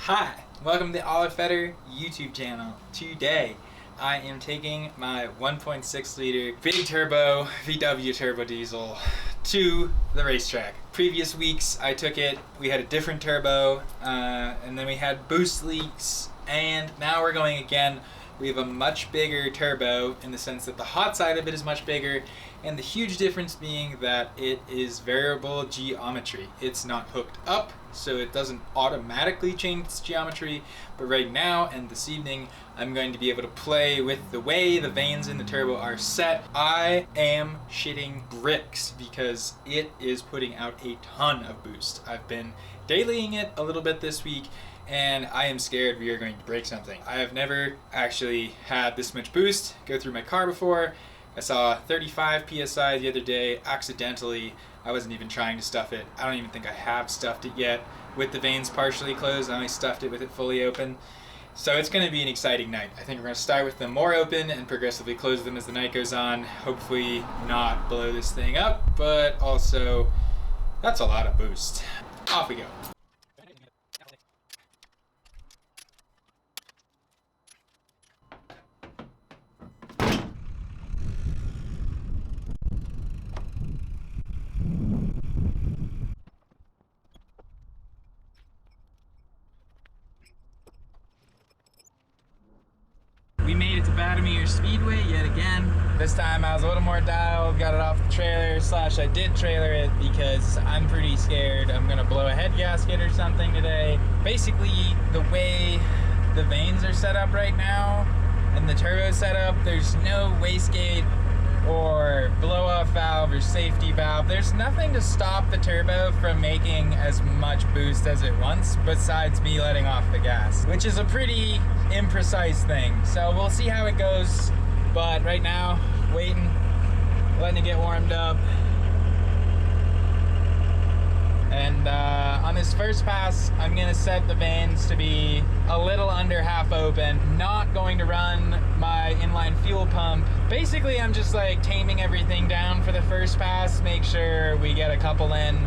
Hi, welcome to the Olly YouTube channel. Today, I am taking my 1.6 liter big turbo VW turbo diesel to the racetrack. Previous weeks, I took it, we had a different turbo, and then we had boost leaks, and now we're going again. We have a much bigger turbo in the sense that the hot side of it is much bigger, and the huge difference being that it is variable geometry. It's not hooked up, so it doesn't automatically change its geometry, but right now and this evening I'm going to be able to play with the way the vanes in the turbo are set. I am shitting bricks because it is putting out a ton of boost. I've been dailying it a little bit this week, and I am scared we are going to break something. I have never actually had this much boost go through my car before. I saw 35 PSI the other day accidentally. I wasn't even trying to stuff it. I don't even think I have stuffed it yet. With the vanes partially closed, I only stuffed it with it fully open. So it's going to be an exciting night. I think we're going to start with them more open and progressively close them as the night goes on. Hopefully not blow this thing up, but also that's a lot of boost. Off we go. We made it to Battermere Speedway yet again. This time I was a little more dialed, got it off the trailer, slash I did trailer it because I'm pretty scared I'm gonna blow a head gasket or something today. Basically, the way the vanes are set up right now and the turbo set up, there's no wastegate or blow off valve or safety valve. There's nothing to stop the turbo from making as much boost as it wants besides me letting off the gas, which is a pretty imprecise thing. So we'll see how it goes, but right now, waiting, letting it get warmed up. And on this first pass, I'm gonna set the vanes to be a little under half open, not going to run my inline fuel pump. Basically, I'm just like taming everything down for the first pass, make sure we get a couple in.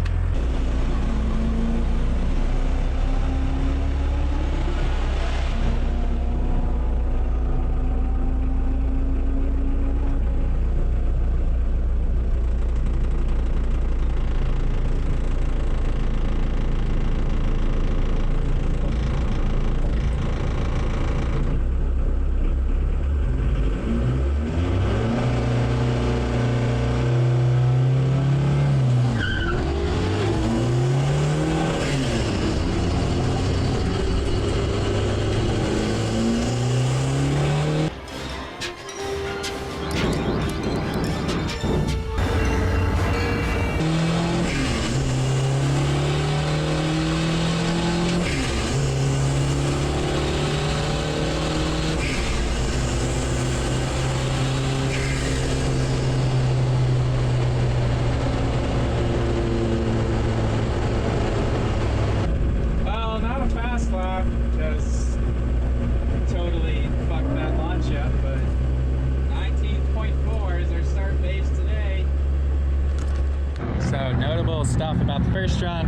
Stuff about the first run.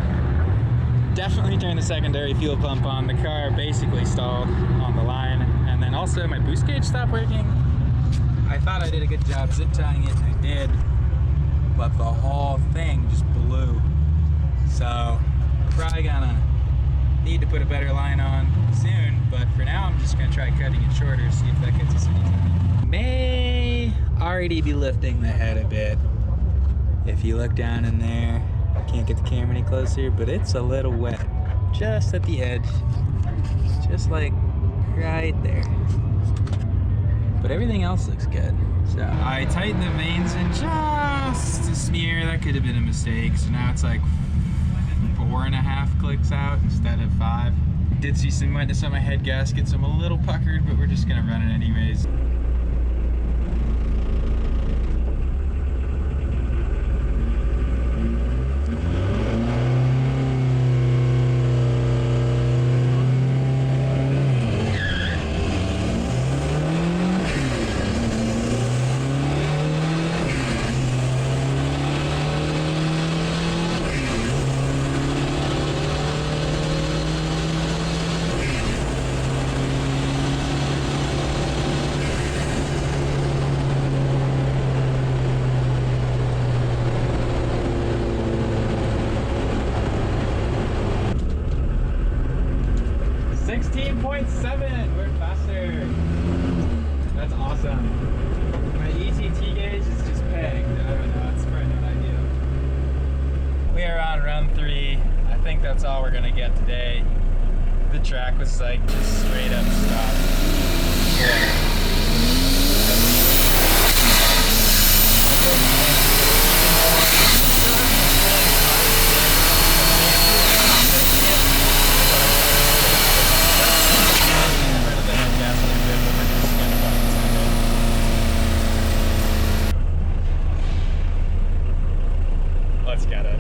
Definitely turned the secondary fuel pump on. The car basically stalled on the line, and then also my boost gauge stopped working. I thought I did a good job zip tying it, and I did, but the whole thing just blew. So we're probably gonna need to put a better line on soon, but for now I'm just gonna try cutting it shorter, see if that gets us any time. May already be lifting the head a bit. If you look down in there, can't get the camera any closer, but it's a little wet just at the edge, just like right there, but everything else looks good. So I tightened the vanes in just a smear. That could have been a mistake, so now it's like 4.5 clicks out instead of 5. Did see some wetness on my head gasket, so I'm a little puckered, but we're just gonna run it anyways. 16.7. We're faster. That's awesome. My ETT gauge is just pegged. I don't know. It's probably not ideal. We are on run 3. I think that's all we're gonna get today. The track was like just straight up stop. Let's get it.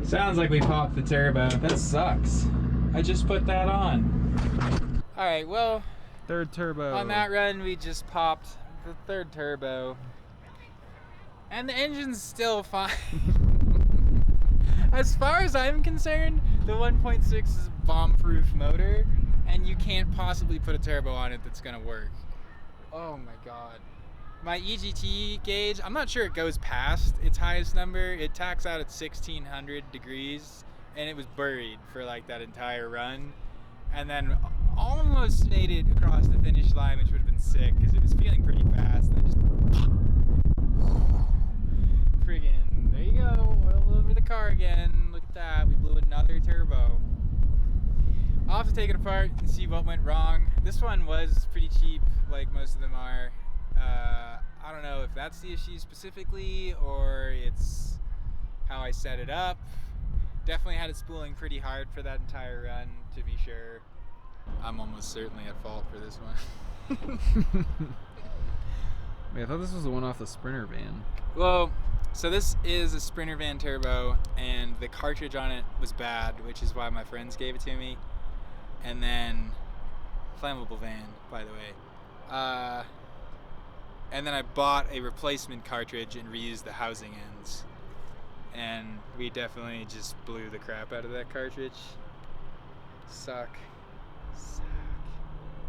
Sounds like we popped the turbo. That sucks. I just put that on. All right, well, Third turbo. on that run, we just popped the third turbo. And the engine's still fine. As far as I'm concerned, the 1.6 is a bomb-proof motor, and you can't possibly put a turbo on it that's gonna work. Oh my God. My EGT gauge, I'm not sure it goes past its highest number. It taps out at 1600 degrees, and it was buried for like that entire run. And then almost made it across the finish line, which would have been sick because it was feeling pretty fast. And I just friggin', there you go, oil over the car again. Look at that, we blew another turbo. I'll have to take it apart and see what went wrong. This one was pretty cheap, like most of them are. I don't know if that's the issue specifically or it's how I set it up. Definitely had it spooling pretty hard for that entire run, to be sure. I'm almost certainly at fault for this one. Wait, I thought this was the one off the Sprinter van. Well, so this is a Sprinter van turbo, and the cartridge on it was bad, which is why my friends gave it to me. And then, flammable van, by the way. And then I bought a replacement cartridge and reused the housing ends. And we definitely just blew the crap out of that cartridge. Suck.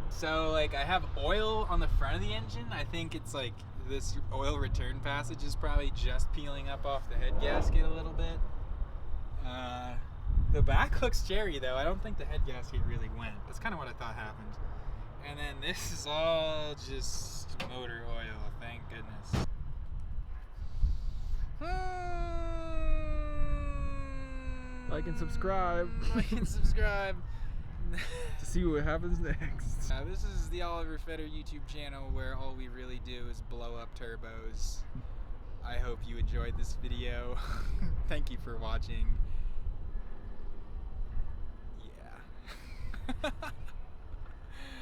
So like I have oil on the front of the engine. I think it's like this oil return passage is probably just peeling up off the head gasket a little bit. The back looks cherry though. I don't think the head gasket really went. That's kind of what I thought happened. And then this is all just motor oil, thank goodness. Like and subscribe. Like and subscribe. to see what happens next. This is the Oliver Fetter YouTube channel where all we really do is blow up turbos. I hope you enjoyed this video. Thank you for watching. Yeah.